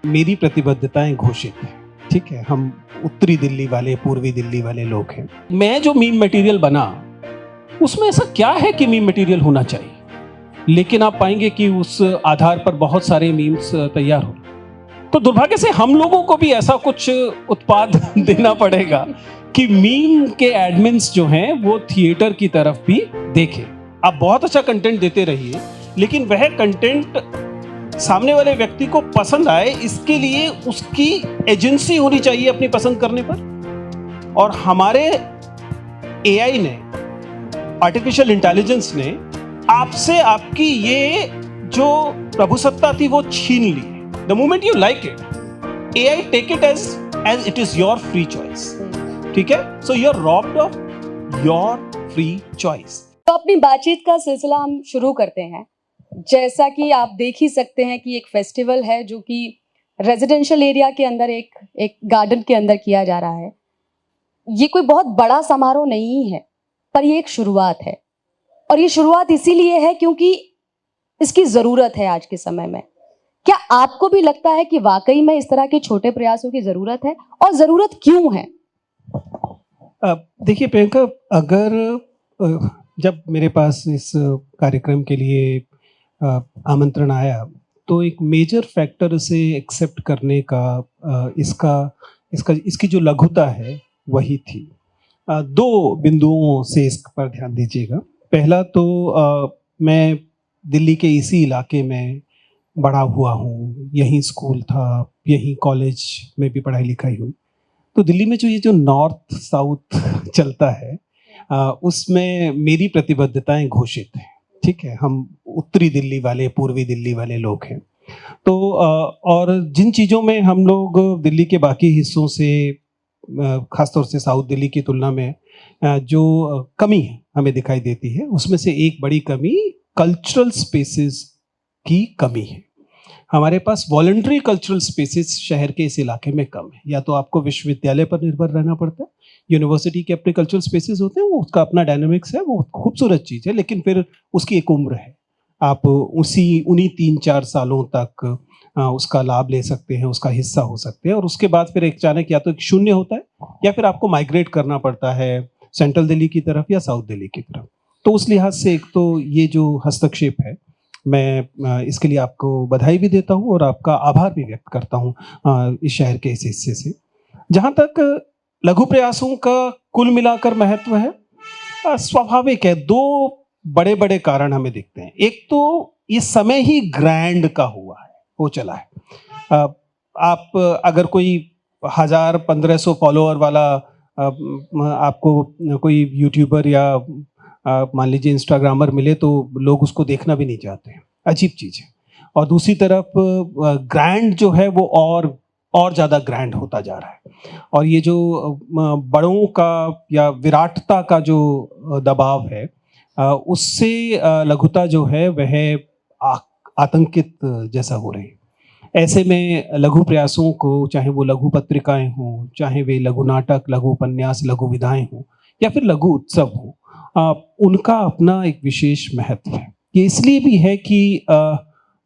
मेरी प्रतिबद्धताएं घोषित हैं। ठीक है, हम उत्तरी दिल्ली वाले, पूर्वी दिल्ली वाले लोग हैं। मैं जो मीम मटेरियल बना उसमें ऐसा क्या है कि मीम मटेरियल होना चाहिए, लेकिन आप पाएंगे कि उस आधार पर बहुत सारे मीम्स तैयार हो। तो दुर्भाग्य से हम लोगों को भी ऐसा कुछ उत्पाद देना पड़ेगा कि मीम के एडमिन्स जो हैं वो थिएटर की तरफ भी देखें। आप बहुत अच्छा कंटेंट देते रहिए, लेकिन वह कंटेंट सामने वाले व्यक्ति को पसंद आए, इसके लिए उसकी एजेंसी होनी चाहिए अपनी पसंद करने पर। और हमारे एआई ने, आर्टिफिशियल इंटेलिजेंस ने आपसे आपकी ये जो प्रभुसत्ता थी वो छीन ली। The moment you like it, AI take it as it is your free choice. ठीक है, so you are robbed of your free choice. तो अपनी बातचीत का सिलसिला हम शुरू करते हैं। जैसा कि आप देख ही सकते हैं कि एक फेस्टिवल है जो कि रेजिडेंशियल एरिया के अंदर एक गार्डन के अंदर किया जा रहा है। ये कोई बहुत बड़ा समारोह नहीं है, पर ये एक शुरुआत है, और ये शुरुआत इसीलिए है क्योंकि इसकी ज़रूरत है आज के समय में। क्या आपको भी लगता है कि वाकई में इस तरह के छोटे प्रयासों की ज़रूरत है, और ज़रूरत क्यों है? देखिए प्रियंका, अगर जब मेरे पास इस कार्यक्रम के लिए आमंत्रण आया तो एक मेजर फैक्टर इसे एक्सेप्ट करने का इसकी जो लघुता है वही थी। दो बिंदुओं से इस पर ध्यान दीजिएगा। पहला तो मैं दिल्ली के इसी इलाके में बड़ा हुआ हूँ, यहीं स्कूल था, यहीं कॉलेज में भी पढ़ाई लिखाई हुई। तो दिल्ली में जो नॉर्थ साउथ चलता है उसमें मेरी प्रतिबद्धताएं घोषित हैं। ठीक है, हम उत्तरी दिल्ली वाले, पूर्वी दिल्ली वाले लोग हैं। तो और जिन चीज़ों में हम लोग दिल्ली के बाकी हिस्सों से, खासतौर से साउथ दिल्ली की तुलना में जो कमी हमें दिखाई देती है, उसमें से एक बड़ी कमी कल्चरल स्पेसेस की कमी है। हमारे पास वॉलंटरी कल्चरल स्पेसेस शहर के इस इलाके में कम है। या तो आपको विश्वविद्यालय पर निर्भर रहना पड़ता है, यूनिवर्सिटी के अपने कल्चरल स्पेसेस होते हैं, वो उसका अपना डायनामिक्स है, वो खूबसूरत चीज़ है, लेकिन फिर उसकी एक उम्र है। आप उन्हीं 3-4 सालों तक उसका लाभ ले सकते हैं, उसका हिस्सा हो सकते हैं, और उसके बाद फिर अचानक या तो एक शून्य होता है, या फिर आपको माइग्रेट करना पड़ता है सेंट्रल दिल्ली की तरफ या साउथ दिल्ली की तरफ। तो उस लिहाज से एक तो ये जो हस्तक्षेप है, मैं इसके लिए आपको बधाई भी देता हूँ और आपका आभार भी व्यक्त करता हूँ इस शहर के इस हिस्से से। जहाँ तक लघु प्रयासों का कुल मिलाकर महत्व है, स्वाभाविक है, दो बड़े बड़े कारण हमें दिखते हैं। एक तो ये समय ही ग्रैंड का हो चला है। आप अगर कोई 1000-1500 फॉलोअर वाला आपको कोई यूट्यूबर या मान लीजिए इंस्टाग्रामर मिले तो लोग उसको देखना भी नहीं चाहते हैं, अजीब चीज़ है। और दूसरी तरफ ग्रैंड जो है वो और ज़्यादा ग्रैंड होता जा रहा है। और ये जो बड़ों का या विराटता का जो दबाव है, उससे लघुता जो है वह आतंकित जैसा हो रही है। ऐसे में लघु प्रयासों को, चाहे वो लघु पत्रिकाएं हों, चाहे वे लघु नाटक, लघु उपन्यास, लघु विधाएं हों, या फिर लघु उत्सव हों, उनका अपना एक विशेष महत्व है। ये इसलिए भी है कि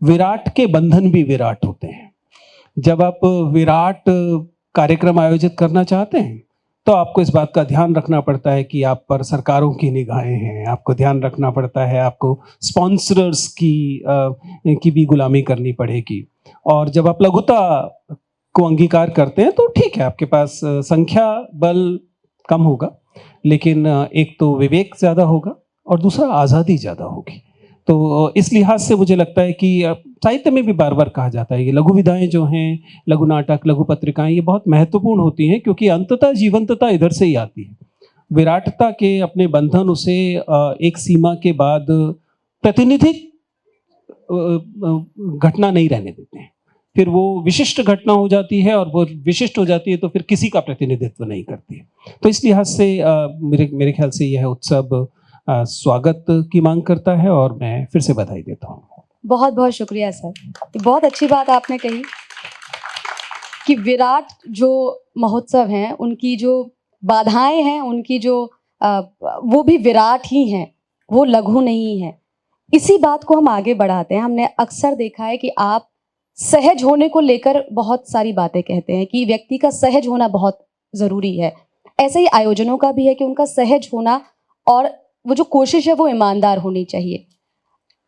विराट के बंधन भी विराट होते हैं। जब आप विराट कार्यक्रम आयोजित करना चाहते हैं तो आपको इस बात का ध्यान रखना पड़ता है कि आप पर सरकारों की निगाहें हैं, आपको ध्यान रखना पड़ता है, आपको स्पॉन्सर्स की भी गुलामी करनी पड़ेगी। और जब आप लघुता को अंगीकार करते हैं तो ठीक है, आपके पास संख्या बल कम होगा, लेकिन एक तो विवेक ज़्यादा होगा और दूसरा आज़ादी ज़्यादा होगी। तो इस लिहाज से मुझे लगता है कि साहित्य में भी बार बार कहा जाता है कि लघु विधाएं जो हैं, लघु नाटक, लघु पत्रिकाएं, ये बहुत महत्वपूर्ण होती हैं, क्योंकि अंततः जीवंतता इधर से ही आती है। विराटता के अपने बंधन उसे एक सीमा के बाद प्रतिनिधिक घटना नहीं रहने देते हैं। फिर वो विशिष्ट घटना हो जाती है, और वो विशिष्ट हो जाती है तो फिर किसी का प्रतिनिधित्व नहीं करती है। तो इस लिहाज से मेरे ख्याल से यह उत्सव स्वागत की मांग करता है, और मैं फिर से बधाई देता हूँ। बहुत बहुत शुक्रिया सर, बहुत अच्छी बात आपने कही कि विराट जो महोत्सव हैं, उनकी जो बाधाएं हैं, उनकी जो वो भी विराट ही हैं, वो लघु नहीं है। इसी बात को हम आगे बढ़ाते हैं। हमने अक्सर देखा है कि आप सहज होने को लेकर बहुत सारी बातें कहते हैं कि व्यक्ति का सहज होना बहुत ज़रूरी है। ऐसे ही आयोजनों का भी है कि उनका सहज होना और वो जो कोशिश है वो ईमानदार होनी चाहिए।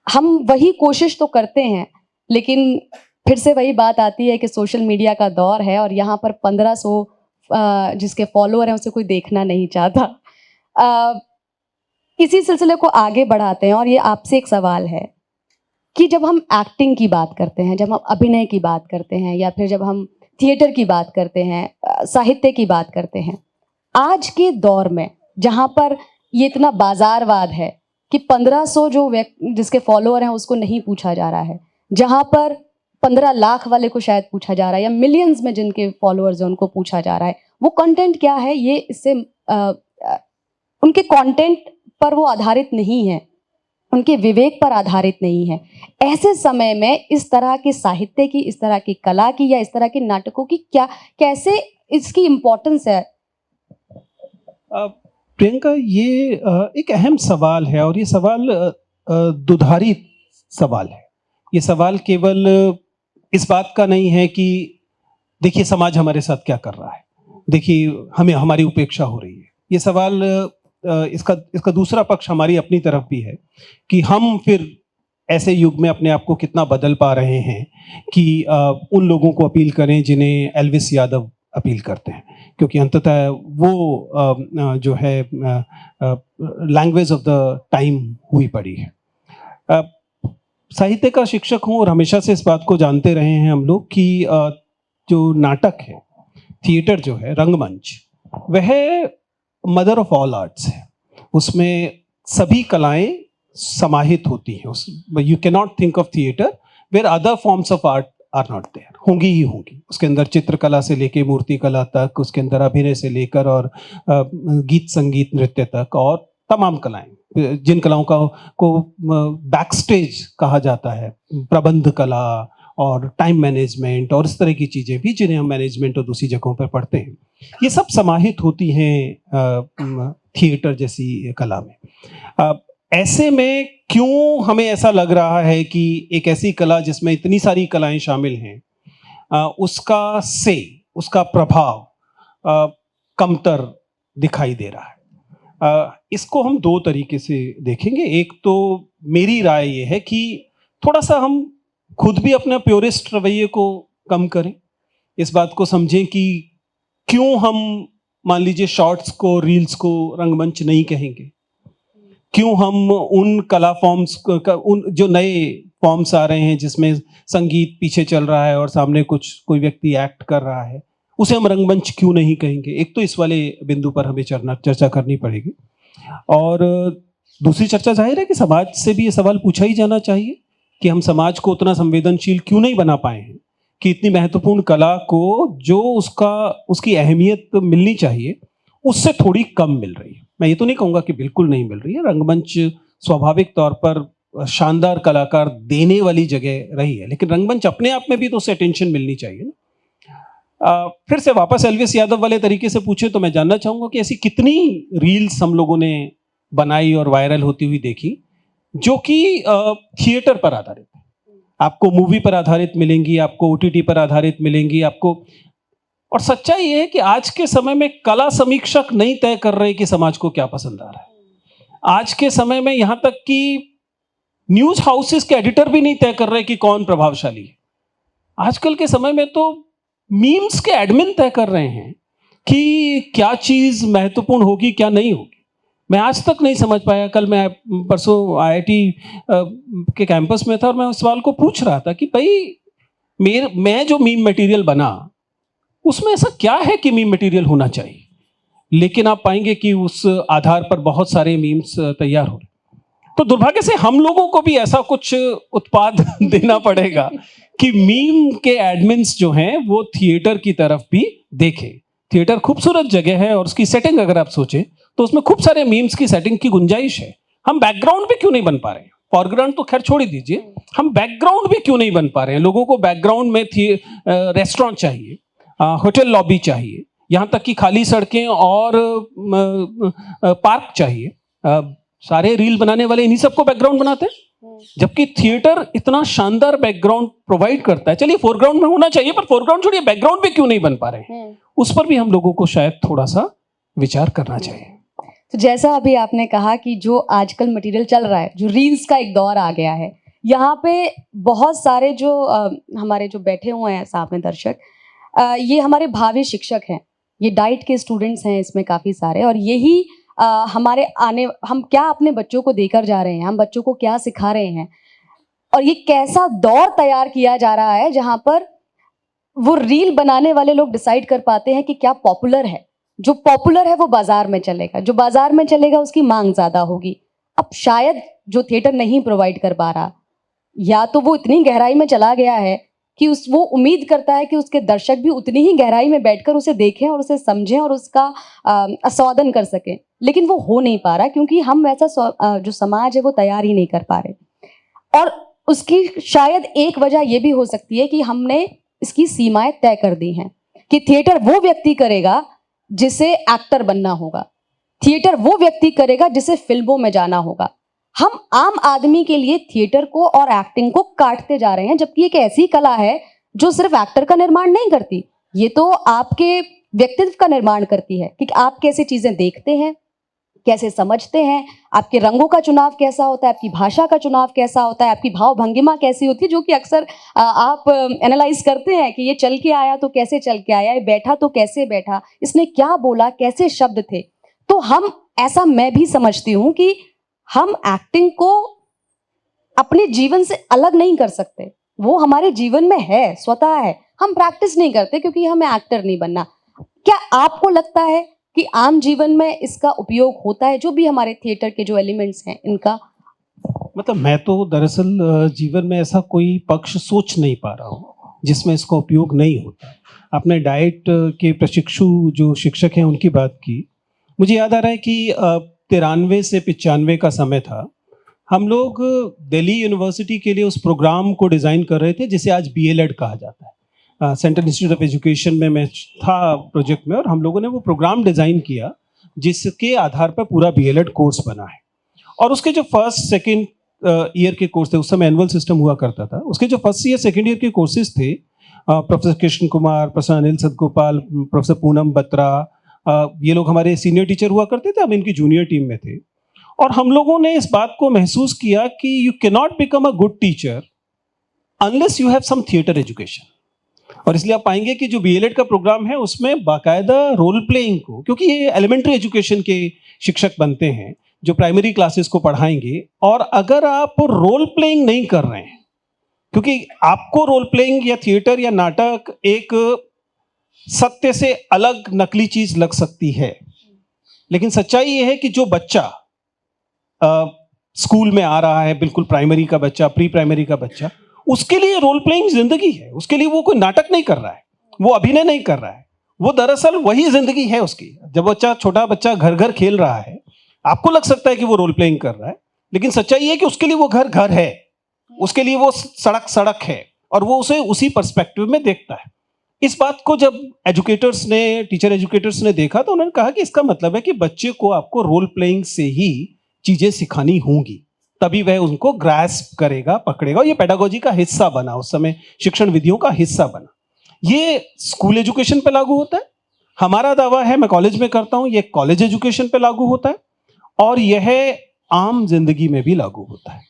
हम वही कोशिश तो करते हैं, लेकिन फिर से वही बात आती है कि सोशल मीडिया का दौर है और यहाँ पर 1500 जिसके फॉलोअर हैं उसे कोई देखना नहीं चाहता। इसी सिलसिले को आगे बढ़ाते हैं और ये आपसे एक सवाल है कि जब हम एक्टिंग की बात करते हैं, जब हम अभिनय की बात करते हैं या फिर जब हम थिएटर की बात करते हैं, साहित्य की बात करते हैं, आज के दौर में जहाँ पर ये इतना बाजारवाद है कि 1500 जो जिसके फॉलोअर हैं उसको नहीं पूछा जा रहा है, जहाँ पर 15 लाख वाले को शायद पूछा जा रहा है या मिलियंस में जिनके फॉलोअर्स हैं उनको पूछा जा रहा है, वो कंटेंट क्या है, ये इससे उनके कंटेंट पर वो आधारित नहीं है, उनके विवेक पर आधारित नहीं है। ऐसे समय में इस तरह के साहित्य की, इस तरह की कला की या इस तरह के नाटकों की क्या, कैसे इसकी इम्पोर्टेंस है? प्रियंका, ये एक अहम सवाल है और ये सवाल दुधारी सवाल है। ये सवाल केवल इस बात का नहीं है कि देखिए समाज हमारे साथ क्या कर रहा है, देखिए हमें हमारी उपेक्षा हो रही है। ये सवाल इसका दूसरा पक्ष हमारी अपनी तरफ भी है कि हम फिर ऐसे युग में अपने आप को कितना बदल पा रहे हैं कि उन लोगों को अपील करें जिन्हें एल्विस यादव अपील करते हैं, क्योंकि अंततः वो जो है लैंग्वेज ऑफ द टाइम हुई पड़ी है। साहित्य का शिक्षक हूँ और हमेशा से इस बात को जानते रहे हैं हम लोग कि जो नाटक है, थिएटर जो है, रंगमंच, वह मदर ऑफ ऑल आर्ट्स है। उसमें सभी कलाएं समाहित होती हैं। You can not think of theatre where other forms of art are not there. होंगी ही होंगी। उसके अंदर चित्रकला से लेके मूर्ति कला तक, उसके अंदर अभिनय से लेकर और गीत संगीत नृत्य तक, और तमाम कलाएं, जिन कलाओं को बैक स्टेज कहा जाता है, प्रबंध कला और टाइम मैनेजमेंट और इस तरह की चीज़ें भी जिन्हें हम मैनेजमेंट और दूसरी जगहों पर पढ़ते हैं, ये सब समाहित होती हैं थिएटर जैसी कला में। ऐसे में क्यों हमें ऐसा लग रहा है कि एक ऐसी कला जिसमें इतनी सारी कलाएं शामिल हैं, उसका प्रभाव कमतर दिखाई दे रहा है? इसको हम दो तरीके से देखेंगे। एक तो मेरी राय ये है कि थोड़ा सा हम खुद भी अपना प्योरिस्ट रवैये को कम करें, इस बात को समझें कि क्यों हम मान लीजिए शॉर्ट्स को, रील्स को रंगमंच नहीं कहेंगे, क्यों हम उन कला फॉर्म्स उन जो नए फॉर्म्स आ रहे हैं जिसमें संगीत पीछे चल रहा है और सामने कोई व्यक्ति एक्ट कर रहा है, उसे हम रंगमंच क्यों नहीं कहेंगे। एक तो इस वाले बिंदु पर हमें चर्चा करनी पड़ेगी, और दूसरी चर्चा जाहिर है कि समाज से भी ये सवाल पूछा ही जाना चाहिए कि हम समाज को उतना संवेदनशील क्यों नहीं बना पाए हैं कि इतनी महत्वपूर्ण कला को जो उसकी अहमियत मिलनी चाहिए उससे थोड़ी कम मिल रही है। मैं ये तो नहीं कहूँगा कि बिल्कुल नहीं मिल रही है, रंगमंच स्वाभाविक तौर पर शानदार कलाकार देने वाली जगह रही है, लेकिन रंगमंच अपने आप में भी तो उससे अटेंशन मिलनी चाहिए ना। फिर से वापस एल्विस यादव वाले तरीके से पूछे तो मैं जानना चाहूँगा कि ऐसी कितनी रील्स हम लोगों ने बनाई और वायरल होती हुई देखी जो कि थिएटर पर आधारित है। आपको मूवी पर आधारित मिलेंगी, आपको ओटीटी पर आधारित मिलेंगी, आपको। और सच्चाई ये है कि आज के समय में कला समीक्षक नहीं तय कर रहे कि समाज को क्या पसंद आ रहा है। आज के समय में यहाँ तक कि न्यूज हाउसेस के एडिटर भी नहीं तय कर रहे कि कौन प्रभावशाली है। आजकल के समय में तो मीम्स के एडमिन तय कर रहे हैं कि क्या चीज महत्वपूर्ण होगी, क्या नहीं होगी। मैं आज तक नहीं समझ पाया। कल मैं परसों आईआईटी के कैंपस में था और मैं उस सवाल को पूछ रहा था कि भाई मैं जो मीम मटेरियल बना उसमें ऐसा क्या है कि मीम मटेरियल होना चाहिए, लेकिन आप पाएंगे कि उस आधार पर बहुत सारे मीम्स तैयार हो रहे। तो दुर्भाग्य से हम लोगों को भी ऐसा कुछ उत्पाद देना पड़ेगा कि मीम के एडमिन्स जो हैं वो थिएटर की तरफ भी देखें। थिएटर खूबसूरत जगह है और उसकी सेटिंग अगर आप सोचें तो उसमें खूब सारे मीम्स की सेटिंग की गुंजाइश है। हम बैकग्राउंड भी क्यों नहीं बन पा रहे हैं? फॉरग्राउंड तो खैर छोड़ ही दीजिए, हम बैकग्राउंड भी क्यों नहीं बन पा रहे हैं? लोगों को बैकग्राउंड में रेस्टोरेंट चाहिए, होटल लॉबी चाहिए, यहाँ तक कि खाली सड़कें और पार्क चाहिए। सारे रील बनाने वाले इन्हीं सबको बैकग्राउंड बनाते हैं। जबकि थिएटर इतना शानदार बैकग्राउंड प्रोवाइड करता है। चलिए फोरग्राउंड में होना चाहिए, पर फोरग्राउंड छोड़िए, बैकग्राउंड पे क्यों नहीं बन पा रहे हैं, उस पर भी हम लोगों को शायद थोड़ा सा विचार करना चाहिए। तो जैसा अभी आपने कहा कि जो आजकल मटेरियल चल रहा है, जो रील्स का एक दौर आ गया है, यहाँ पे बहुत सारे जो हमारे जो बैठे हुए हैं सामने दर्शक, ये हमारे भावी शिक्षक हैं, ये डाइट के स्टूडेंट्स हैं इसमें काफ़ी सारे, और यही हमारे हम क्या अपने बच्चों को देकर जा रहे हैं, हम बच्चों को क्या सिखा रहे हैं, और ये कैसा दौर तैयार किया जा रहा है जहाँ पर वो रील बनाने वाले लोग डिसाइड कर पाते हैं कि क्या पॉपुलर है। जो पॉपुलर है वो बाजार में चलेगा, जो बाजार में चलेगा उसकी मांग ज़्यादा होगी। अब शायद जो थिएटर नहीं प्रोवाइड कर पा रहा, या तो वो इतनी गहराई में चला गया है कि वो उम्मीद करता है कि उसके दर्शक भी उतनी ही गहराई में बैठकर उसे देखें और उसे समझें और उसका आस्वादन कर सकें, लेकिन वो हो नहीं पा रहा क्योंकि हम वैसा जो समाज है वो तैयार ही नहीं कर पा रहे। और उसकी शायद एक वजह ये भी हो सकती है कि हमने इसकी सीमाएं तय कर दी हैं कि थिएटर वो व्यक्ति करेगा जिसे एक्टर बनना होगा, थिएटर वो व्यक्ति करेगा जिसे फिल्मों में जाना होगा। हम आम आदमी के लिए थिएटर को और एक्टिंग को काटते जा रहे हैं, जबकि एक ऐसी कला है जो सिर्फ एक्टर का निर्माण नहीं करती, ये तो आपके व्यक्तित्व का निर्माण करती है कि आप कैसे चीजें देखते हैं, कैसे समझते हैं, आपके रंगों का चुनाव कैसा होता है, आपकी भाषा का चुनाव कैसा होता है, आपकी भाव भंगिमा कैसी होती है, जो कि अक्सर आप एनालाइज करते हैं कि ये चल के आया तो कैसे चल के आया, ये बैठा तो कैसे बैठा, इसने क्या बोला, कैसे शब्द थे। तो हम ऐसा मैं भी समझती हूँ कि हम एक्टिंग को अपने जीवन से अलग नहीं कर सकते, वो हमारे जीवन में है, स्वतः है, हम प्रैक्टिस नहीं करते क्योंकि हमें एक्टर नहीं बनना। क्या आपको लगता है कि आम जीवन में इसका उपयोग होता है, जो भी हमारे थिएटर के जो एलिमेंट्स हैं इनका? मतलब मैं तो दरअसल जीवन में ऐसा कोई पक्ष सोच नहीं पा रहा हूँ जिसमें इसका उपयोग नहीं होता। आपने डाइट के प्रशिक्षु जो शिक्षक हैं उनकी बात की, मुझे याद आ रहा है कि 93 से 95 का समय था, हम लोग दिल्ली यूनिवर्सिटी के लिए उस प्रोग्राम को डिज़ाइन कर रहे थे जिसे आज BLED कहा जाता है। सेंट्रल इंस्टीट्यूट ऑफ एजुकेशन में मैं था प्रोजेक्ट में, और हम लोगों ने वो प्रोग्राम डिज़ाइन किया जिसके आधार पर पूरा BLED कोर्स बना है। और उसके जो फर्स्ट सेकेंड ईयर के कोर्स थे, उस समय एनुअल सिस्टम हुआ करता था, उसके जो फर्स्ट ईयर सेकेंड ईयर के कोर्सेज थे, professor Krishna Kumar, professor Anil Satgopal, professor Poonam Batra, ये लोग हमारे सीनियर टीचर हुआ करते थे, हम इनकी जूनियर टीम में थे। और हम लोगों ने इस बात को महसूस किया कि you can not become a good teacher unless you have some theatre education. और इसलिए आप पाएंगे कि जो BLED का प्रोग्राम है उसमें बाकायदा रोल प्लेइंग को, क्योंकि ये एलिमेंट्री एजुकेशन के शिक्षक बनते हैं जो प्राइमरी क्लासेस को पढ़ाएंगे, और अगर आप रोल प्लेइंग नहीं कर रहे हैं, क्योंकि आपको रोल प्लेइंग या थिएटर या नाटक एक सत्य से अलग नकली चीज लग सकती है, लेकिन सच्चाई ये है कि जो बच्चा स्कूल में आ रहा है, बिल्कुल प्राइमरी का बच्चा, प्री प्राइमरी का बच्चा, उसके लिए रोल प्लेइंग जिंदगी है। उसके लिए वो कोई नाटक नहीं कर रहा है, वो अभिनय नहीं कर रहा है, वो दरअसल वही जिंदगी है उसकी। जब बच्चा, छोटा बच्चा घर घर खेल रहा है, आपको लग सकता है कि वो रोल प्लेइंग कर रहा है, लेकिन सच्चाई है कि उसके लिए वो घर घर है, उसके लिए वो सड़क सड़क है, और वो उसे उसी पर्सपेक्टिव में देखता है। इस बात को जब एजुकेटर्स ने, टीचर एजुकेटर्स ने देखा, तो उन्होंने कहा कि इसका मतलब है कि बच्चे को आपको रोल प्लेइंग से ही चीजें सिखानी होंगी, तभी वह उनको ग्रास्प करेगा, पकड़ेगा। ये पेडागोजी का हिस्सा बना, उस समय शिक्षण विधियों का हिस्सा बना। ये स्कूल एजुकेशन पे लागू होता है, हमारा दावा है, मैं कॉलेज में करता हूं, ये कॉलेज एजुकेशन पे लागू होता है, और यह आम जिंदगी में भी लागू होता है।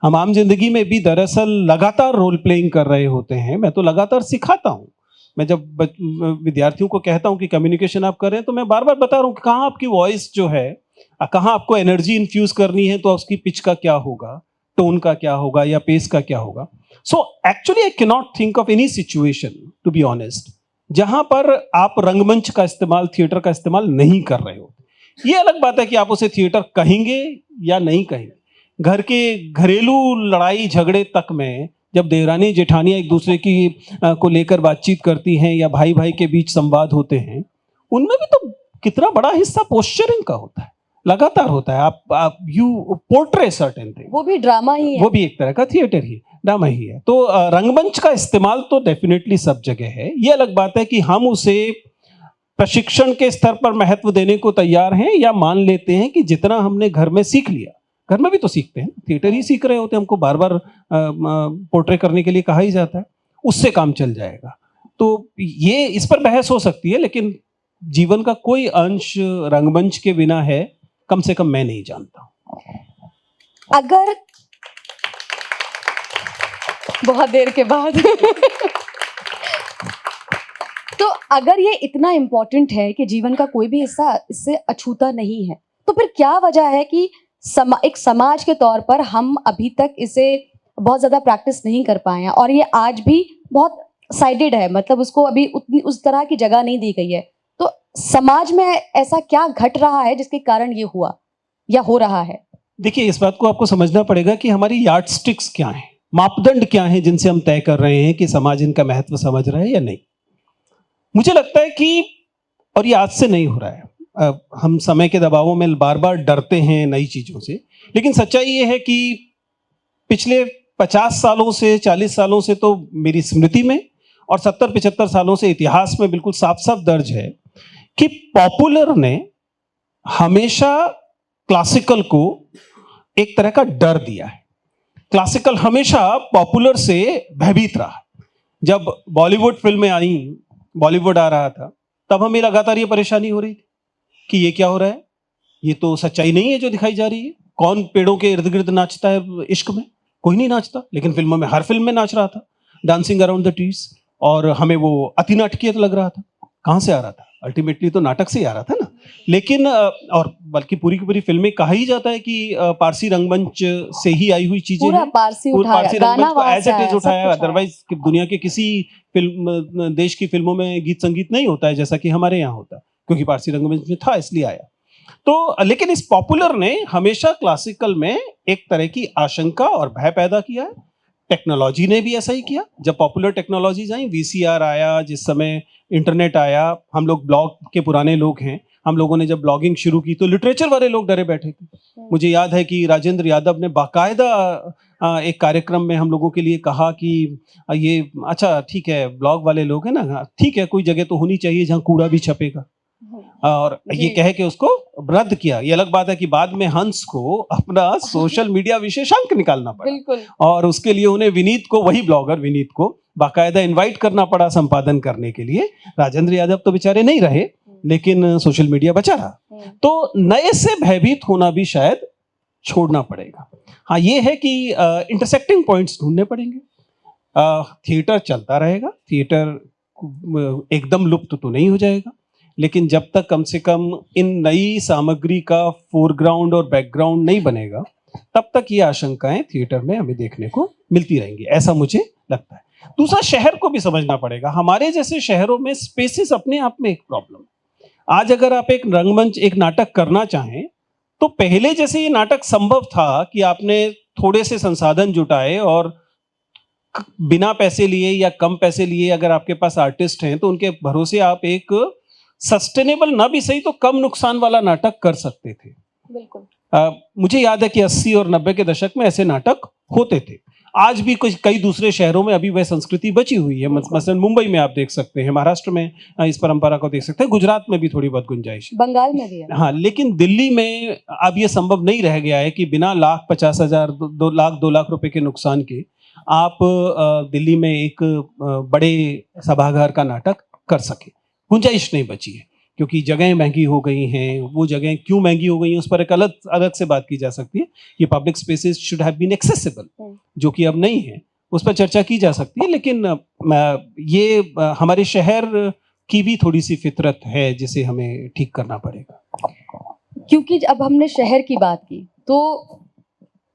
हम आम जिंदगी में भी दरअसल लगातार रोल प्लेइंग कर रहे होते हैं। मैं तो लगातार सिखाता हूं। मैं जब विद्यार्थियों को कहता हूं कि कम्युनिकेशन आप कर रहे हैं, तो मैं बार बार बता रहा हूं कि कहाँ आपकी वॉइस जो है, कहाँ आपको एनर्जी इन्फ्यूज करनी है, तो उसकी पिच का क्या होगा, टोन का क्या होगा, या पेस का क्या होगा। So actually I can not think of any situation, to be honest, जहां पर आप रंगमंच का इस्तेमाल, थिएटर का इस्तेमाल नहीं कर रहे हो। ये अलग बात है कि आप उसे थिएटर कहेंगे या नहीं कहेंगे। घर के घरेलू लड़ाई झगड़े तक में जब देवरानी जेठानियां एक दूसरे की को लेकर बातचीत करती हैं, या भाई भाई के बीच संवाद होते हैं, उनमें भी तो कितना बड़ा हिस्सा पोस्चरिंग का होता है, लगातार होता है। आप यू पोर्ट्रे सर्टेन थिंग, वो भी ड्रामा ही है, वो भी एक तरह का थिएटर ही, ड्रामा ही है। तो रंगमंच का इस्तेमाल तो डेफिनेटली सब जगह है। ये अलग बात है कि हम उसे प्रशिक्षण के स्तर पर महत्व देने को तैयार हैं, या मान लेते हैं कि जितना हमने घर में सीख लिया, घर में भी तो सीखते हैं, थिएटर ही सीख रहे होते हैं, हमको बार बार पोर्ट्रे करने के लिए कहा ही जाता है, उससे काम चल जाएगा। तो ये इस पर बहस हो सकती है, लेकिन जीवन का कोई अंश रंगमंच के बिना है, कम से कम मैं नहीं जानता। अगर बहुत देर के बाद तो अगर ये इतना इम्पोर्टेंट है कि जीवन का कोई भी हिस्सा इससे अछूता नहीं है, तो फिर क्या वजह है कि एक समाज के तौर पर हम अभी तक इसे बहुत ज़्यादा प्रैक्टिस नहीं कर पाए हैं, और ये आज भी बहुत साइडेड है, मतलब उसको अभी उतनी उस तरह की जगह नहीं दी गई है। तो समाज में ऐसा क्या घट रहा है जिसके कारण ये हुआ या हो रहा है? देखिए, इस बात को आपको समझना पड़ेगा कि हमारी यार्डस्टिक्स क्या हैं, मापदंड क्या हैं जिनसे हम तय कर रहे हैं कि समाज इनका महत्व समझ रहा है या नहीं। मुझे लगता है कि, और ये आज से नहीं हो रहा है, हम समय के दबावों में बार बार डरते हैं नई चीज़ों से, लेकिन सच्चाई ये है कि पिछले 50 सालों से 40 सालों से तो मेरी स्मृति में, और 70-75 सालों से इतिहास में बिल्कुल साफ साफ दर्ज है कि पॉपुलर ने हमेशा क्लासिकल को एक तरह का डर दिया है। क्लासिकल हमेशा पॉपुलर से भयभीत रहा। जब बॉलीवुड फिल्में आई, बॉलीवुड आ रहा था, तब हमें लगातार ये परेशानी हो रही थी कि ये क्या हो रहा है, ये तो सच्चाई नहीं है जो दिखाई जा रही है। कौन पेड़ों के इर्द गिर्द नाचता है इश्क में? कोई नहीं नाचता, लेकिन फिल्मों में, हर फिल्म में नाच रहा था, डांसिंग अराउंड द ट्रीज, और हमें वो अति नाटकीय लग रहा था। कहाँ से आ रहा था? अल्टीमेटली तो नाटक से ही आ रहा था ना। लेकिन और बल्कि पूरी की पूरी फिल्में कहा ही जाता है कि पारसी रंगमंच से ही आई हुई चीजें पूरा हैं। पारसी उठाया, पारसी गाना रंगमंच को वहां एज से इट आया, इज सब उठाया, कुछ आया। अदरवाइज दुनिया के किसी फिल्म देश की फिल्मों में गीत संगीत नहीं होता है जैसा कि हमारे यहाँ होता है, क्योंकि पारसी रंगमंच में था इसलिए आया। तो लेकिन इस पॉपुलर ने हमेशा क्लासिकल में एक तरह की आशंका और भय पैदा किया है। टेक्नोलॉजी ने भी ऐसा ही किया। जब पॉपुलर टेक्नोलॉजीज आई, वीसीआर आया, जिस समय इंटरनेट आया, हम लोग ब्लॉग के पुराने लोग हैं, हम लोगों ने जब ब्लॉगिंग शुरू की तो लिटरेचर वाले लोग डरे बैठे थे। मुझे याद है कि राजेंद्र यादव ने बाकायदा एक कार्यक्रम में हम लोगों के लिए कहा कि ये अच्छा ठीक है, ब्लॉग वाले लोग हैं ना, ठीक है, कोई जगह तो होनी चाहिए जहाँ कूड़ा भी छपेगा, और ये कह के उसको रद्द किया। ये अलग बात है कि बाद में हंस को अपना सोशल मीडिया विशेषांक निकालना पड़ा, बिल्कुल, और उसके लिए उन्हें विनीत को, वही ब्लॉगर विनीत को बाकायदा इनवाइट करना पड़ा संपादन करने के लिए। राजेंद्र यादव तो बेचारे नहीं रहे, लेकिन सोशल मीडिया बचा रहा। तो नए से भयभीत होना भी शायद छोड़ना पड़ेगा। हाँ, ये है कि इंटरसेक्टिंग पॉइंट्स ढूंढने पड़ेंगे। थिएटर चलता रहेगा, थिएटर एकदम लुप्त तो नहीं हो जाएगा, लेकिन जब तक कम से कम इन नई सामग्री का फोरग्राउंड और बैकग्राउंड नहीं बनेगा, तब तक ये आशंकाएं थिएटर में हमें देखने को मिलती रहेंगी, ऐसा मुझे लगता है। दूसरा, शहर को भी समझना पड़ेगा। हमारे जैसे शहरों में स्पेसेस अपने आप में एक प्रॉब्लम। आज अगर आप एक रंगमंच, एक नाटक करना चाहें, तो पहले जैसे ये नाटक संभव था कि आपने थोड़े से संसाधन जुटाए और बिना पैसे लिए या कम पैसे लिए अगर आपके पास आर्टिस्ट हैं, तो उनके भरोसे आप एक सस्टेनेबल, ना भी सही तो कम नुकसान वाला नाटक कर सकते थे। बिल्कुल। मुझे याद है कि 80 और 90 के दशक में ऐसे नाटक होते थे। आज भी कुछ कई दूसरे शहरों में अभी वह संस्कृति बची हुई है। मसलन मुंबई में आप देख सकते हैं, महाराष्ट्र में इस परंपरा को देख सकते हैं, गुजरात में भी थोड़ी बहुत गुंजाइश है, बंगाल में भी है। हाँ, लेकिन दिल्ली में अब ये संभव नहीं रह गया है कि बिना 1,50,000 2 लाख रुपए के नुकसान के आप दिल्ली में एक बड़े सभागार का नाटक कर सके। गुंजाइश नहीं बची है, क्योंकि जगहें महंगी हो गई हैं। वो जगहें क्यों महंगी हो गई हैं उस पर एक अलग से बात की जा सकती है। ये public spaces should have been accessible, जो कि अब नहीं है, उस पर चर्चा की जा सकती है। लेकिन ये हमारे शहर की भी थोड़ी सी फितरत है जिसे हमें ठीक करना पड़ेगा। क्योंकि अब हमने शहर की बात की, तो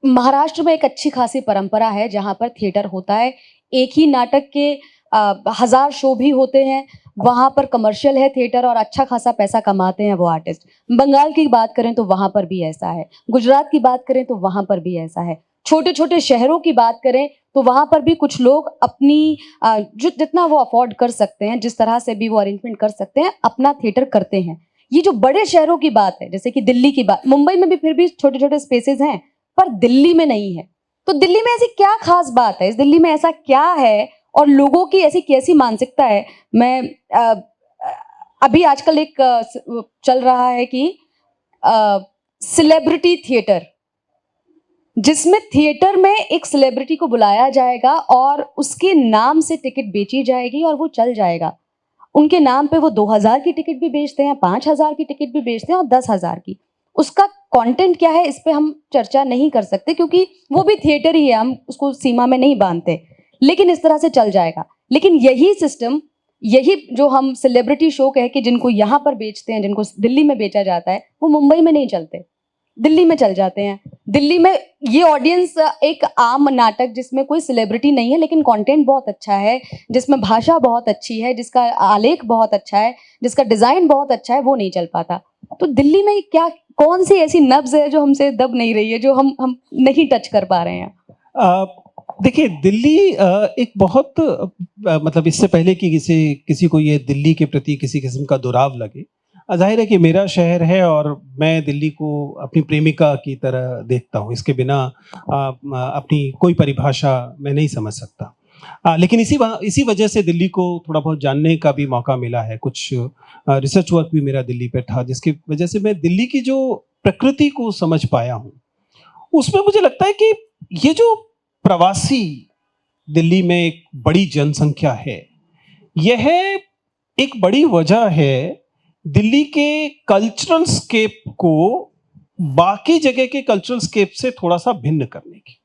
महाराष्ट्र में एक अच्छी खासी परंपरा है जहाँ पर थिएटर होता है। एक ही नाटक के 1000 शो भी होते हैं। वहाँ पर कमर्शियल है थिएटर और अच्छा खासा पैसा कमाते हैं वो आर्टिस्ट। बंगाल की बात करें तो वहाँ पर भी ऐसा है, गुजरात की बात करें तो वहाँ पर भी ऐसा है, छोटे छोटे शहरों की बात करें तो वहाँ पर भी कुछ लोग अपनी जितना वो अफोर्ड कर सकते हैं, जिस तरह से भी वो अरेंजमेंट कर सकते हैं, अपना थिएटर करते हैं। ये जो बड़े शहरों की बात है, जैसे कि दिल्ली की बात, मुंबई में भी फिर भी छोटे छोटे स्पेसेस हैं, पर दिल्ली में नहीं है। तो दिल्ली में ऐसी क्या खास बात है, इस दिल्ली में ऐसा क्या है और लोगों की ऐसी कैसी मानसिकता है? मैं अभी आजकल एक चल रहा है कि सेलिब्रिटी थिएटर, जिसमें थिएटर में एक सेलिब्रिटी को बुलाया जाएगा और उसके नाम से टिकट बेची जाएगी और वो चल जाएगा। उनके नाम पे वो 2000 की टिकट भी बेचते हैं, 5000 की टिकट भी बेचते हैं और 10,000 की। उसका कंटेंट क्या है इस पे हम चर्चा नहीं कर सकते क्योंकि वो भी थिएटर ही है, हम उसको सीमा में नहीं बांधते। लेकिन इस तरह से चल जाएगा। लेकिन यही सिस्टम, यही जो हम सेलिब्रिटी शो कह के जिनको यहाँ पर बेचते हैं, जिनको दिल्ली में बेचा जाता है, वो मुंबई में नहीं चलते, दिल्ली में चल जाते हैं। दिल्ली में ये ऑडियंस एक आम नाटक जिसमें कोई सेलिब्रिटी नहीं है लेकिन कंटेंट बहुत अच्छा है, जिसमें भाषा बहुत अच्छी है, जिसका आलेख बहुत अच्छा है, जिसका डिजाइन बहुत अच्छा है, वो नहीं चल पाता। तो दिल्ली में क्या, कौन सी ऐसी नब्ज है जो हमसे दब नहीं रही है, जो हम नहीं टच कर पा रहे हैं? देखिए, दिल्ली एक बहुत मतलब इससे पहले कि किसी को ये दिल्ली के प्रति किसी किस्म का दुराव लगे, जाहिर है कि मेरा शहर है और मैं दिल्ली को अपनी प्रेमिका की तरह देखता हूँ। इसके बिना अपनी कोई परिभाषा मैं नहीं समझ सकता। लेकिन इसी वजह से दिल्ली को थोड़ा बहुत जानने का भी मौका मिला है। कुछ रिसर्च वर्क भी मेरा दिल्ली पे था, जिसकी वजह से मैं दिल्ली की जो प्रकृति को समझ पाया हूँ। उसमें मुझे लगता है कि ये जो प्रवासी दिल्ली में एक बड़ी जनसंख्या है, यह एक बड़ी वजह है दिल्ली के कल्चरल स्केप को बाकी जगह के कल्चरल स्केप से थोड़ा सा भिन्न करने की।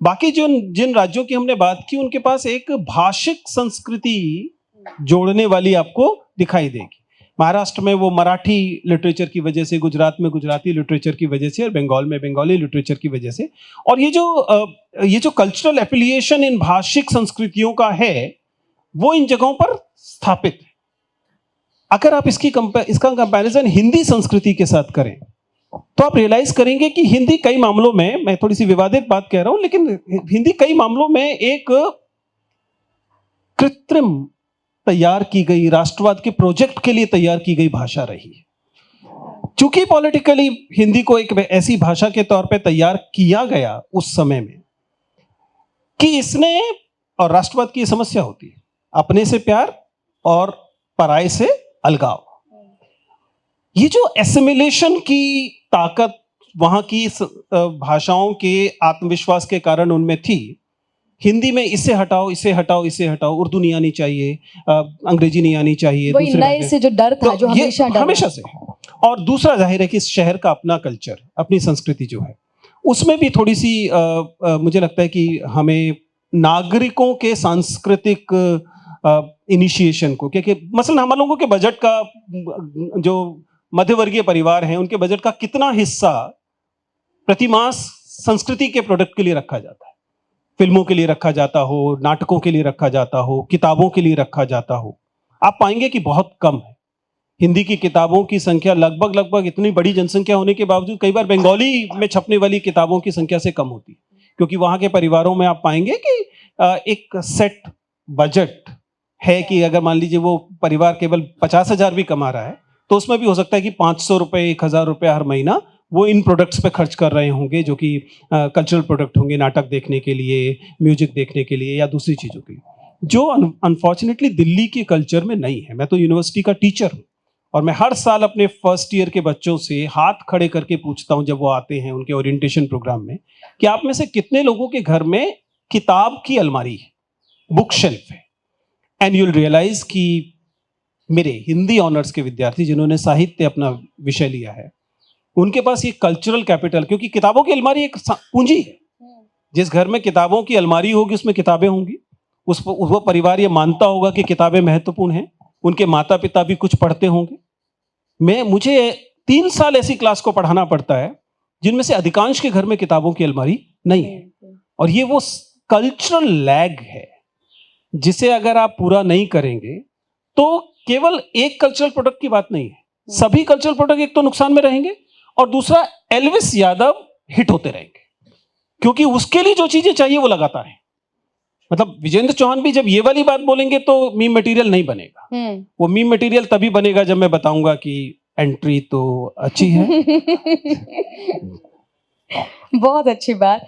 बाकी जिन राज्यों की हमने बात की, उनके पास एक भाषिक संस्कृति जोड़ने वाली आपको दिखाई देगी। महाराष्ट्र में वो मराठी लिटरेचर की वजह से, गुजरात में गुजराती लिटरेचर की वजह से, और बंगाल में बंगाली लिटरेचर की वजह से। और ये जो कल्चरल एफिलिएशन इन भाषिक संस्कृतियों का है, वो इन जगहों पर स्थापित है। अगर आप इसका कंपैरिजन हिंदी संस्कृति के साथ करें तो आप रियलाइज करेंगे कि हिंदी कई मामलों में, मैं थोड़ी सी विवादित बात कह रहा हूं, लेकिन हिंदी कई मामलों में एक कृत्रिम तैयार की गई, राष्ट्रवाद के प्रोजेक्ट के लिए तैयार की गई भाषा रही है। चूंकि पॉलिटिकली हिंदी को एक ऐसी भाषा के तौर पे तैयार किया गया उस समय में कि इसने, और राष्ट्रवाद की ये समस्या होती है, अपने से प्यार और पराये से अलगाव। ये जो एसिमिलेशन की ताकत वहां की भाषाओं के आत्मविश्वास के कारण उनमें थी, हिंदी में इसे हटाओ, इसे हटाओ, इसे हटाओ, उर्दू नहीं आनी चाहिए, अंग्रेजी नहीं आनी चाहिए, वही नए से जो डर था, जो हमेशा से। और दूसरा जाहिर है कि इस शहर का अपना कल्चर, अपनी संस्कृति जो है, उसमें भी थोड़ी सी मुझे लगता है कि हमें नागरिकों के सांस्कृतिक इनिशिएशन को, क्योंकि मसलन हम लोगों के बजट का, जो मध्यवर्गीय परिवार हैं, उनके बजट का कितना हिस्सा प्रतिमास संस्कृति के प्रोडक्ट के लिए रखा जाता है, फिल्मों के लिए रखा जाता हो, नाटकों के लिए रखा जाता हो, किताबों के लिए रखा जाता हो, आप पाएंगे कि बहुत कम है। हिंदी की किताबों की संख्या लगभग इतनी बड़ी जनसंख्या होने के बावजूद कई बार बंगाली में छपने वाली किताबों की संख्या से कम होती है, क्योंकि वहां के परिवारों में आप पाएंगे कि एक सेट बजट है कि अगर मान लीजिए वो परिवार केवल 50,000 भी कमा रहा है, तो उसमें भी हो सकता है कि 500 रुपए, 1000 रुपए हर महीना वो इन प्रोडक्ट्स पे खर्च कर रहे होंगे, जो कि कल्चरल प्रोडक्ट होंगे, नाटक देखने के लिए, म्यूजिक देखने के लिए या दूसरी चीज़ों के लिए, जो अनफॉर्चुनेटली दिल्ली के कल्चर में नहीं है। मैं तो यूनिवर्सिटी का टीचर हूँ और मैं हर साल अपने फर्स्ट ईयर के बच्चों से हाथ खड़े करके पूछता हूँ, जब वो आते हैं उनके ओरिएंटेशन प्रोग्राम में, कि आप में से कितने लोगों के घर में किताब की अलमारी है, बुक शेल्फ है। एंड यूल रियलाइज कि मेरे हिंदी ऑनर्स के विद्यार्थी जिन्होंने साहित्य अपना विषय लिया है, उनके पास ये कल्चरल कैपिटल, क्योंकि किताबों की अलमारी एक पूंजी है। जिस घर में किताबों की अलमारी होगी उसमें किताबें होंगी, वो परिवार ये मानता होगा कि किताबें महत्वपूर्ण हैं, उनके माता पिता भी कुछ पढ़ते होंगे। मुझे 3 साल ऐसी क्लास को पढ़ाना पड़ता है जिनमें से अधिकांश के घर में किताबों की अलमारी नहीं है। और ये वो कल्चरल लैग है जिसे अगर आप पूरा नहीं करेंगे तो केवल एक कल्चरल प्रोडक्ट की बात नहीं है, सभी कल्चरल प्रोडक्ट एक तो नुकसान में रहेंगे और दूसरा एल्विस यादव हिट होते रहेंगे, क्योंकि उसके लिए जो चीजें चाहिए वो लगाता है। मतलब विजेंद्र चौहान भी जब ये वाली बात बोलेंगे तो मीम मटेरियल नहीं बनेगा। वो मीम मटेरियल तभी बनेगा जब मैं बताऊंगा कि एंट्री तो अच्छी है। बहुत अच्छी बात।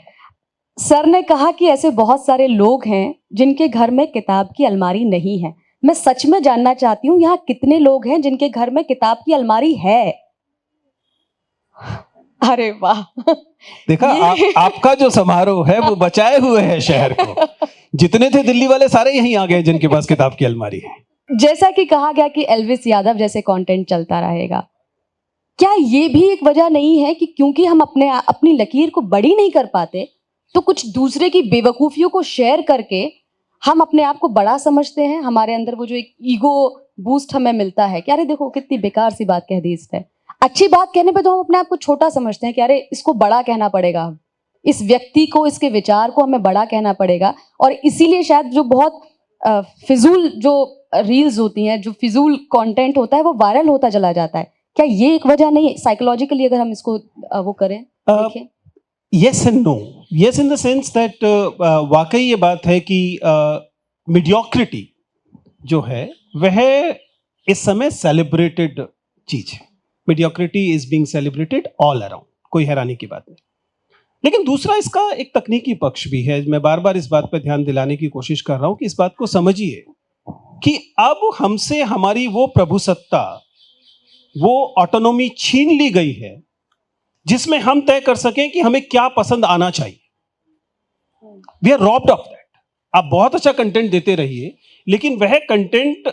सर ने कहा कि ऐसे बहुत सारे लोग हैं जिनके घर में किताब की अलमारी नहीं है। मैं सच में जानना चाहती हूँ, यहाँ कितने लोग हैं जिनके घर में किताब की अलमारी है? अरे वाह! देखा आपका जो समारोह है वो बचाए हुए है शहर को। जितने थे दिल्ली वाले सारे यहीं आ गए जिनके पास किताब की अलमारी है। जैसा कि कहा गया कि एल्विस यादव जैसे कंटेंट चलता रहेगा, क्या ये भी एक वजह नहीं है कि क्योंकि हम अपनी लकीर को बड़ी नहीं कर पाते, तो कुछ दूसरे की बेवकूफियों को शेयर करके हम अपने आप को बड़ा समझते हैं? हमारे अंदर वो जो एक ईगो बूस्ट हमें मिलता है कि अरे देखो कितनी बेकार सी बात कह दी इसने। अच्छी बात कहने पे तो हम अपने आप को छोटा समझते हैं कि अरे इसको बड़ा कहना पड़ेगा, इस व्यक्ति को, इसके विचार को हमें बड़ा कहना पड़ेगा। और इसीलिए शायद जो बहुत फिजूल जो रील्स होती हैं, जो फिजूल कंटेंट होता है, वो वायरल होता चला जाता है। क्या ये एक वजह नहीं है साइकोलॉजिकली, अगर हम इसको वो करें, देखें? Yes and no. Yes in the sense that वाकई ये बात है कि मीडियोक्रिटी जो है वह इस समय सेलिब्रेटेड चीज है। Mediocrity is being celebrated all around, कोई हैरानी की बात नहीं। लेकिन दूसरा इसका एक तकनीकी पक्ष भी है। मैं बार बार इस बात पर ध्यान दिलाने की कोशिश कर रहा हूं कि इस बात को समझिए कि अब हमसे हमारी वो प्रभुसत्ता, वो ऑटोनॉमी छीन ली गई है जिसमें हम तय कर सकें कि हमें क्या पसंद आना चाहिए। We are robbed of that. आप बहुत अच्छा कंटेंट देते रहिए, लेकिन वह कंटेंट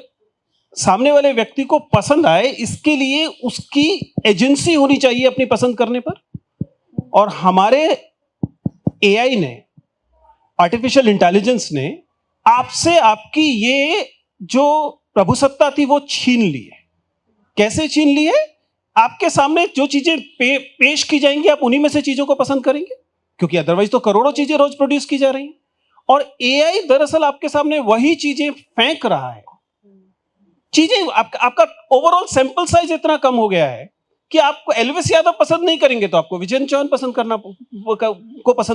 सामने वाले व्यक्ति को पसंद आए, इसके लिए उसकी एजेंसी होनी चाहिए अपनी पसंद करने पर। और हमारे एआई ने, आर्टिफिशियल इंटेलिजेंस ने आपसे आपकी ये जो प्रभुसत्ता थी वो छीन ली है। कैसे छीन ली है? आपके सामने जो चीजें पेश की जाएंगी, आप उन्हीं में से चीजों को पसंद करेंगे, क्योंकि अदरवाइज तो करोड़ों चीजें रोज प्रोड्यूस की जा रही हैं। और एआई दरअसल आपके सामने वही चीजें फेंक रहा है। चीजें आपका ओवरऑल सैंपल साइज इतना कम हो गया है कि आपको एल्विस यादव पसंद नहीं करेंगे तो आपको विजय चौहान पसंद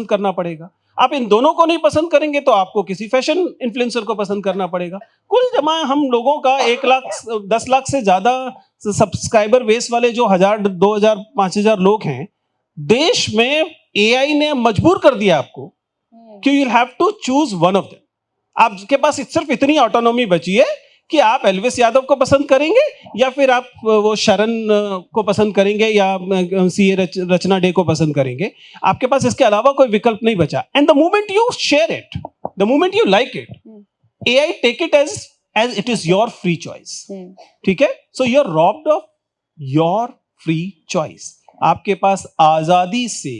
करना पड़ेगा। आप इन दोनों को नहीं पसंद करेंगे तो आपको किसी फैशन इन्फ्लुएंसर को पसंद करना पड़ेगा। कुल जमा हम लोगों का 1 लाख 10 लाख से ज्यादा सब्सक्राइबर बेस वाले जो 1000 2000 5000 लोग हैं देश में, एआई ने मजबूर कर दिया आपको कि you will have to choose one of them. आपके पास सिर्फ इतनी ऑटोनॉमी बची है कि आप एल्विस यादव को पसंद करेंगे या फिर आप वो शरण को पसंद करेंगे या सीए रचना डे को पसंद करेंगे। आपके पास इसके अलावा कोई विकल्प नहीं बचा। And the moment you share it, the moment you like it, AI take it as it is your free choice. ठीक है? So you are robbed of your free choice. आपके पास आजादी से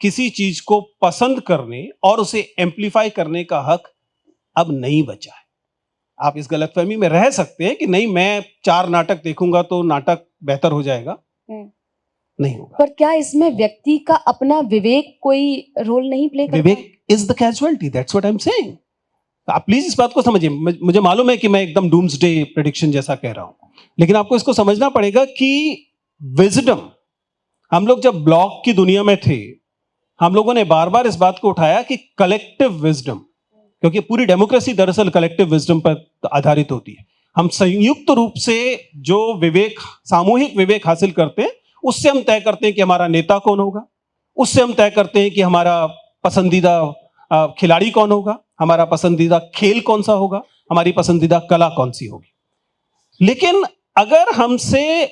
किसी चीज को पसंद करने और उसे एम्प्लीफाई करने का हक अब नहीं बचा है। आप इस गलतफहमी में रह सकते हैं कि नहीं, मैं 4 नाटक देखूंगा तो नाटक बेहतर हो जाएगा। नहीं होगा। पर क्या इसमें व्यक्ति का अपना विवेक कोई रोल नहीं प्ले करता? Vivek is the causality, that's what I am saying. आप प्लीज इस बात को समझिए। मुझे मालूम है कि मैं एकदम डूम्सडे प्रेडिक्शन जैसा कह रहा हूं, लेकिन आपको इसको समझना पड़ेगा कि विजडम, हम लोग जब ब्लॉग की दुनिया में थे, हम लोगों ने बार बार इस बात को उठाया कि कलेक्टिव विजडम, क्योंकि पूरी डेमोक्रेसी दरअसल कलेक्टिव विजडम पर आधारित होती है। हम संयुक्त रूप से जो विवेक, सामूहिक विवेक हासिल करते हैं, उससे हम तय करते हैं कि हमारा नेता कौन होगा, उससे हम तय करते हैं कि हमारा पसंदीदा खिलाड़ी कौन होगा, हमारा पसंदीदा खेल कौन सा होगा, हमारी पसंदीदा कला कौन सी होगी। लेकिन अगर हमसे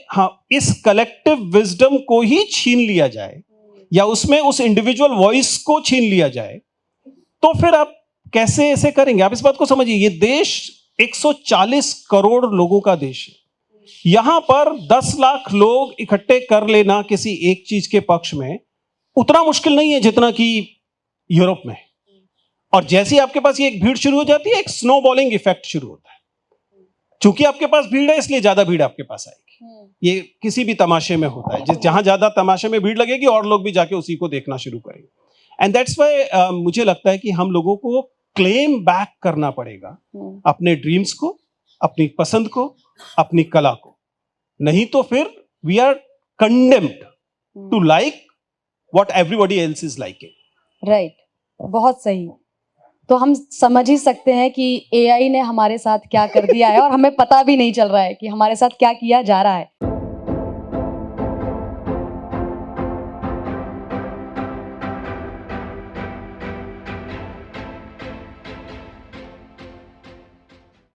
इस कलेक्टिव विजडम को ही छीन लिया जाए या उसमें उस इंडिविजुअल वॉइस को छीन लिया जाए, तो फिर आप कैसे ऐसे करेंगे? आप इस बात को समझिए। ये देश 140 करोड़ लोगों का देश है। यहां पर 10 लाख लोग इकट्ठे कर लेना किसी एक चीज के पक्ष में उतना मुश्किल नहीं है जितना कि यूरोप में। और जैसे ही आपके पास ये एक भीड़ शुरू हो जाती है, एक स्नोबॉलिंग इफेक्ट शुरू होता है। चूंकि आपके पास भीड़ है, इसलिए ज्यादा भीड़ आपके पास आएगी। ये किसी भी तमाशे में होता है, जहां ज्यादा तमाशे में भीड़ लगेगी और लोग भी जाके उसी को देखना शुरू करेंगे। एंड दैट्स व्हाई मुझे लगता है कि हम लोगों को क्लेम बैक करना पड़ेगा अपने ड्रीम्स को, अपनी पसंद को, अपनी कला को। नहीं तो फिर we are condemned to like what everybody else is liking. Right, बहुत सही। तो हम समझ ही सकते हैं कि एआई ने हमारे साथ क्या कर दिया है और हमें पता भी नहीं चल रहा है कि हमारे साथ क्या किया जा रहा है।